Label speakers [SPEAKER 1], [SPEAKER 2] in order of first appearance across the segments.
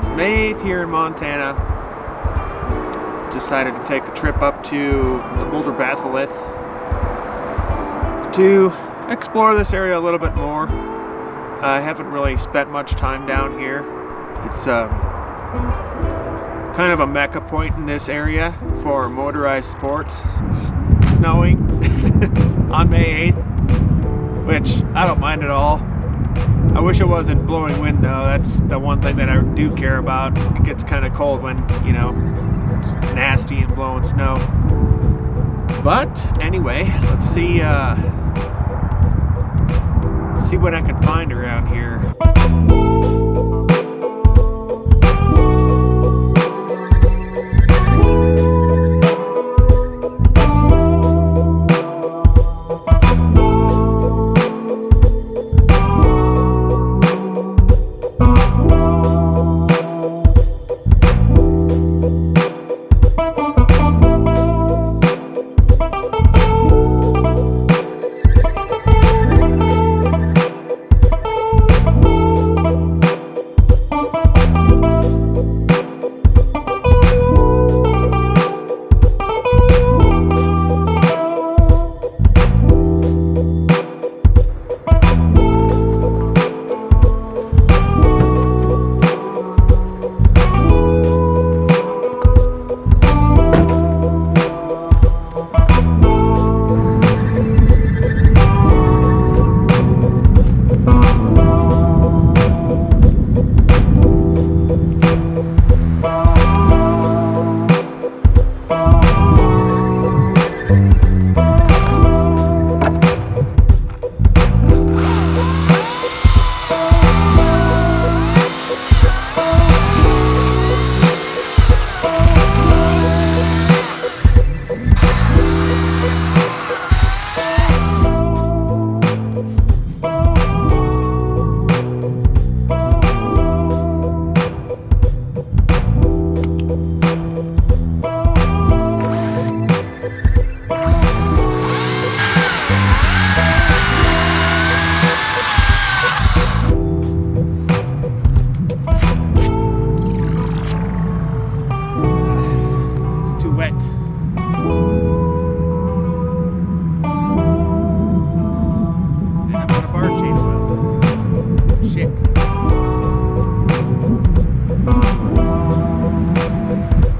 [SPEAKER 1] It's May here in Montana. Decided to take a trip up to the Boulder batholith to explore this area a little bit more. I haven't really spent much time down here. It's kind of a mecca point in this area for motorized sports. It's snowing on May 8th, which I don't mind at all. I wish it wasn't blowing wind though. That's the one thing that I do care about. It gets kind of cold when, you know, it's nasty and blowing snow. But anyway, let's see what I can find around here.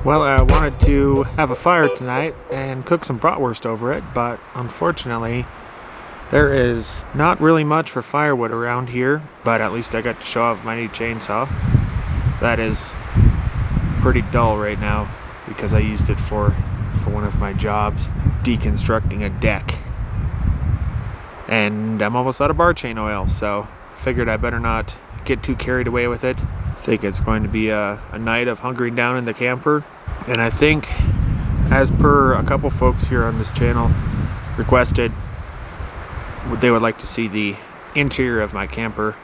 [SPEAKER 1] Well, I wanted to have a fire tonight and cook some bratwurst over it, but unfortunately there is not really much for firewood around here, but at least I got to show off my new chainsaw. That is pretty dull right now because I used it for one of my jobs, deconstructing a deck. And I'm almost out of bar chain oil, so figured I better not get too carried away with it. I think it's going to be a night of hunkering down in the camper. And I think, as per a couple folks here on this channel requested, they would like to see the interior of my camper.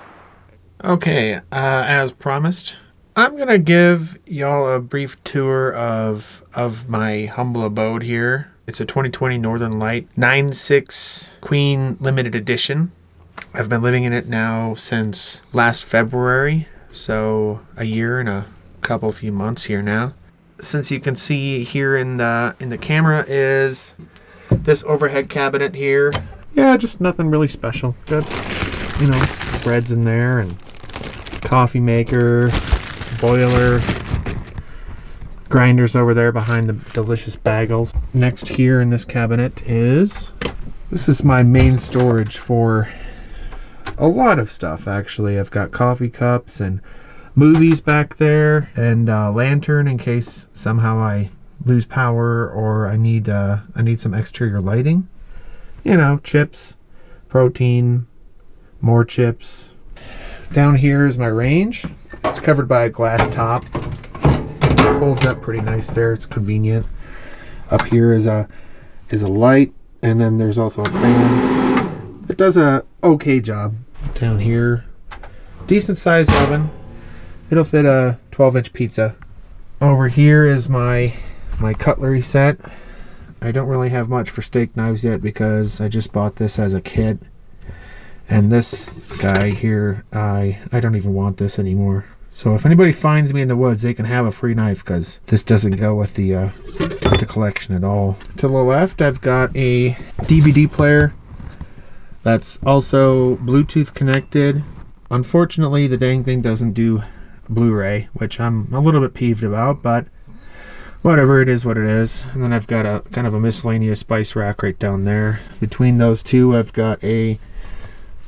[SPEAKER 1] Okay, as promised, I'm gonna give y'all a brief tour of my humble abode here. It's a 2020 Northern Lite 9/6 Queen Limited Edition. I've been living in it now since last February, so a year and a few months here now. Since you can see here in the camera is this overhead cabinet here. Yeah, just nothing really special. Got, you know, breads in there and coffee maker, boiler, grinders over there behind the delicious bagels. Next here in this cabinet is my main storage for a lot of stuff actually. I've got coffee cups and movies back there, and a lantern in case somehow I lose power or I need some exterior lighting. You know, chips, protein, more chips. Down here is my range. It's covered by a glass top. It folds up pretty nice there. It's convenient. Up here is a light, and then there's also a fan. It does a okay job. Down here, decent sized oven. It'll fit a 12-inch pizza. Over here is my cutlery set. I don't really have much for steak knives yet because I just bought this as a kit. And this guy here, I don't even want this anymore. So if anybody finds me in the woods, they can have a free knife, because this doesn't go with the collection at all. To the left, I've got a DVD player that's also Bluetooth connected. Unfortunately, the dang thing doesn't do Blu-ray, which I'm a little bit peeved about, but whatever, it is what it is. And then I've got a kind of a miscellaneous spice rack right down there. Between those two, I've got a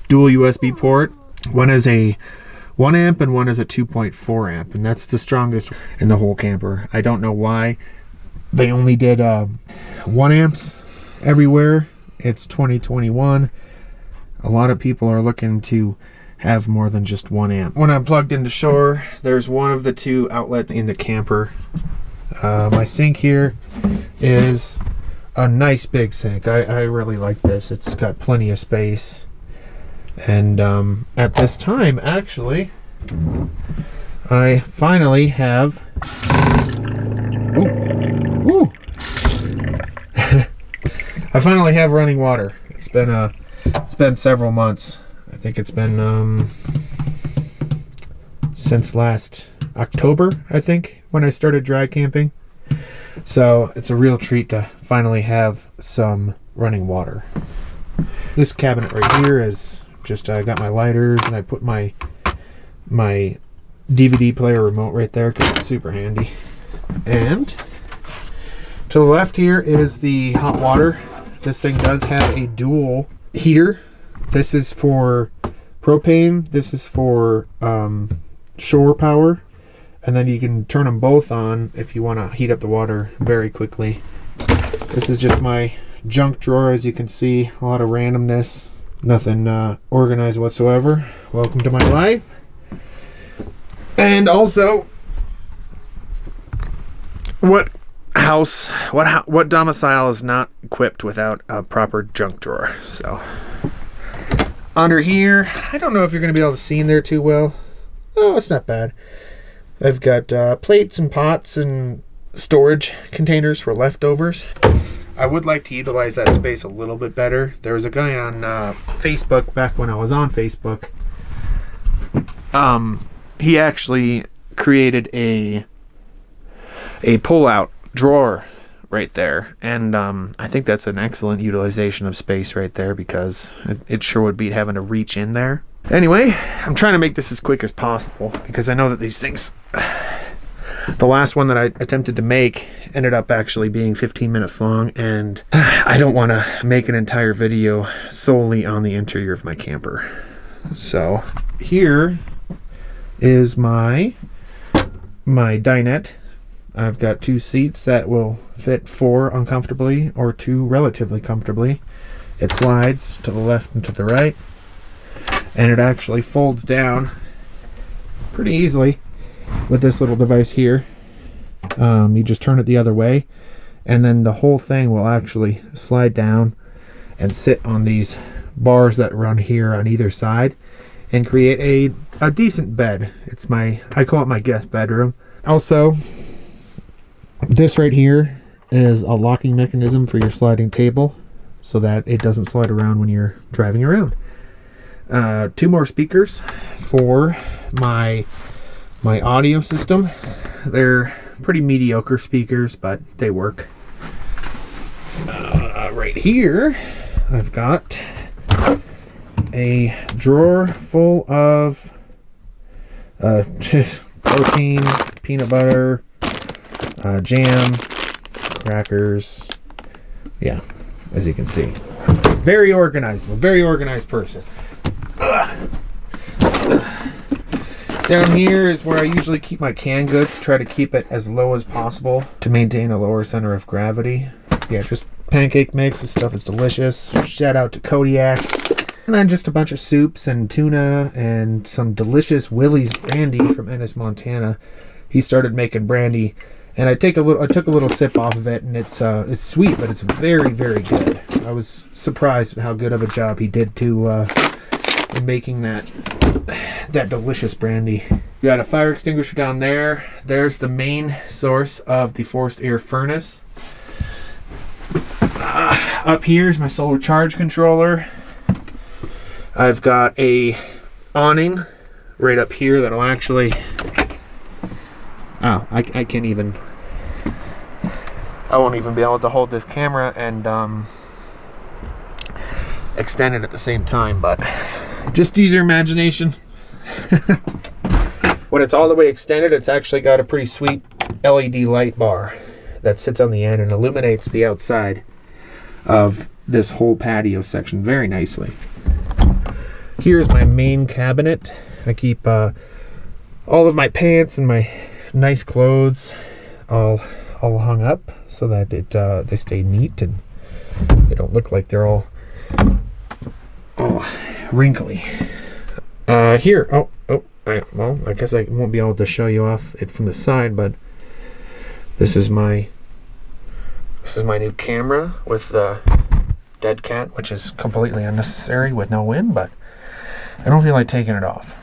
[SPEAKER 1] dual USB port. One is a 1 amp and one is a 2.4 amp, and that's the strongest in the whole camper. I don't know why they only did 1 amps everywhere. It's 2021. A lot of people are looking to have more than just 1 amp. When I'm plugged into shore, there's one of the 2 outlets in the camper. My sink here is a nice big sink. I really like this. It's got plenty of space. And at this time, actually, I finally have I finally have running water. It's been several months. I think it's been since last October, I think, when I started dry camping. So it's a real treat to finally have some running water. This cabinet right here is just, I got my lighters and I put my DVD player remote right there because it's super handy. And to the left here is the hot water. This thing does have a dual heater. This is for propane. This is for shore power. And then you can turn them both on if you want to heat up the water very quickly. This is just my junk drawer, as you can see. A lot of randomness. Nothing organized whatsoever. Welcome to my life. And also, what domicile is not equipped without a proper junk drawer? So under here, I don't know if you're going to be able to see in there too well. Oh, it's not bad. I've got plates and pots and storage containers for leftovers. I would like to utilize that space a little bit better. There was a guy on Facebook, back when I was on Facebook. He actually created a pull-out drawer right there, and I think that's an excellent utilization of space right there, because it sure would beat having to reach in there. Anyway, I'm trying to make this as quick as possible, because I know that these things, the last one that I attempted to make ended up actually being 15 minutes long, and I don't want to make an entire video solely on the interior of my camper. So here is my dinette. I've got 2 seats that will fit 4 uncomfortably or 2 relatively comfortably. It slides to the left and to the right, and it actually folds down pretty easily with this little device here. You just turn it the other way, and then the whole thing will actually slide down and sit on these bars that run here on either side and create a decent bed. I call it my guest bedroom. Also, this right here is a locking mechanism for your sliding table so that it doesn't slide around when you're driving around. 2 more speakers for my audio system. They're pretty mediocre speakers, but they work. Right here, I've got a drawer full of protein, peanut butter, jam, crackers. Yeah, as you can see, very organized. I'm a very organized person. Down here is where I usually keep my canned goods. Try to keep it as low as possible to maintain a lower center of gravity. Yeah, just pancake mix. This stuff is delicious. Shout out to Kodiak. And then just a bunch of soups and tuna and some delicious Willie's brandy from Ennis, Montana. He started making brandy, and I took a little sip off of it, and it's sweet, but it's very, very good. I was surprised at how good of a job he did in making that delicious brandy. You got a fire extinguisher down there. There's the main source of the forced air furnace. Up here is my solar charge controller. I've got a awning right up here that'll actually Oh, I can't even. I won't even be able to hold this camera and extend it at the same time, but just use your imagination. When it's all the way extended, it's actually got a pretty sweet LED light bar that sits on the end and illuminates the outside of this whole patio section very nicely. Here's my main cabinet. I keep all of my pants and my nice clothes all hung up so that they stay neat and they don't look like they're all wrinkly. Here, well, I guess I won't be able to show you off it from the side, but this is my new camera with the dead cat, which is completely unnecessary with no wind, but I don't feel like taking it off.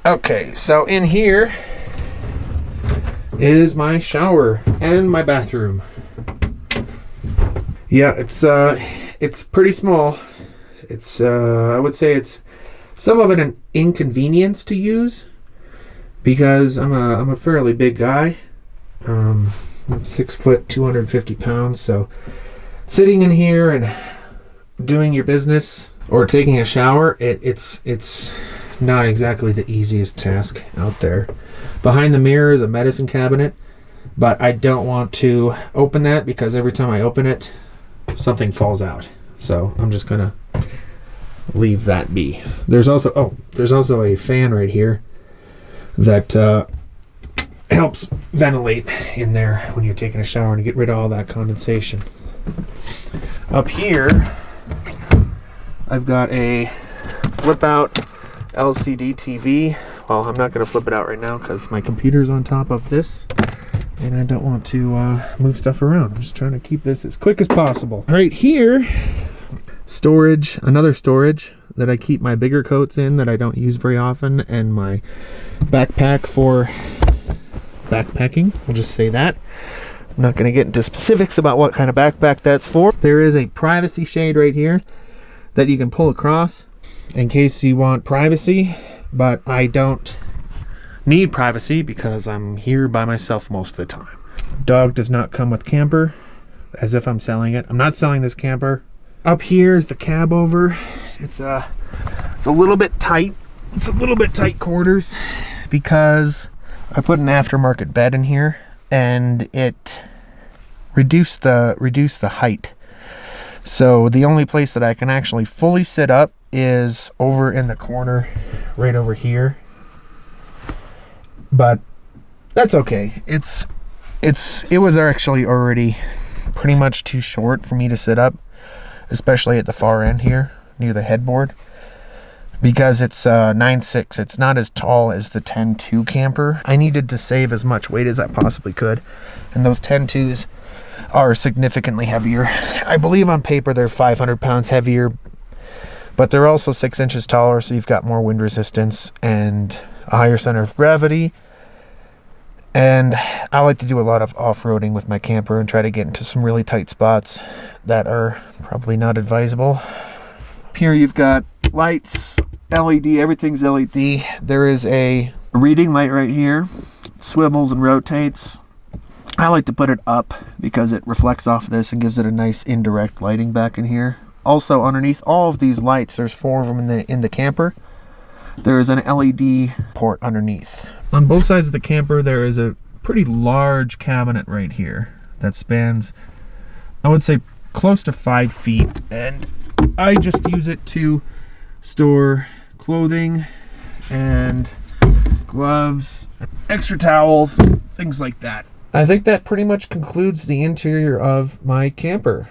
[SPEAKER 1] Okay, so in here is my shower and my bathroom. Yeah, it's pretty small. It's I would say it's some of it an inconvenience to use because I'm a fairly big guy. I'm 6 foot, 250 pounds, so sitting in here and doing your business or taking a shower, it's not exactly the easiest task out there. Behind the mirror is a medicine cabinet, but I don't want to open that because every time I open it, something falls out. So I'm just gonna leave that be. There's also a fan right here that helps ventilate in there when you're taking a shower and get rid of all that condensation. Up here, I've got a flip out LCD TV. Well, I'm not going to flip it out right now because my computer's on top of this and I don't want to move stuff around. I'm just trying to keep this as quick as possible. Right here, storage, another storage that I keep my bigger coats in that I don't use very often, and my backpack for backpacking. We'll just say that. I'm not going to get into specifics about what kind of backpack that's for. There is a privacy shade right here that you can pull across in case you want privacy, but I don't need privacy because I'm here by myself most of the time. Dog does not come with camper, as if I'm selling it. I'm not selling this camper. Up here is the cab over. It's a little bit tight. It's a little bit tight quarters because I put an aftermarket bed in here and it reduced the height. So the only place that I can actually fully sit up is over in the corner right over here. But that's okay. It was actually already pretty much too short for me to sit up, especially at the far end here near the headboard, because it's 9'6". It's not as tall as the 10'2" camper. I needed to save as much weight as I possibly could, and those 10'2s are significantly heavier. I believe on paper they're 500 pounds heavier, but they're also 6 inches taller, so you've got more wind resistance and a higher center of gravity. And I like to do a lot of off-roading with my camper and try to get into some really tight spots that are probably not advisable. Here you've got lights, LED, everything's LED. There is a reading light right here, swivels and rotates. I like to put it up because it reflects off this and gives it a nice indirect lighting back in here. Also underneath all of these lights, there's 4 of them in the camper. There is an LED port underneath. On both sides of the camper, there is a pretty large cabinet right here that spans, I would say, close to 5 feet. And I just use it to store clothing and gloves, extra towels, things like that. I think that pretty much concludes the interior of my camper.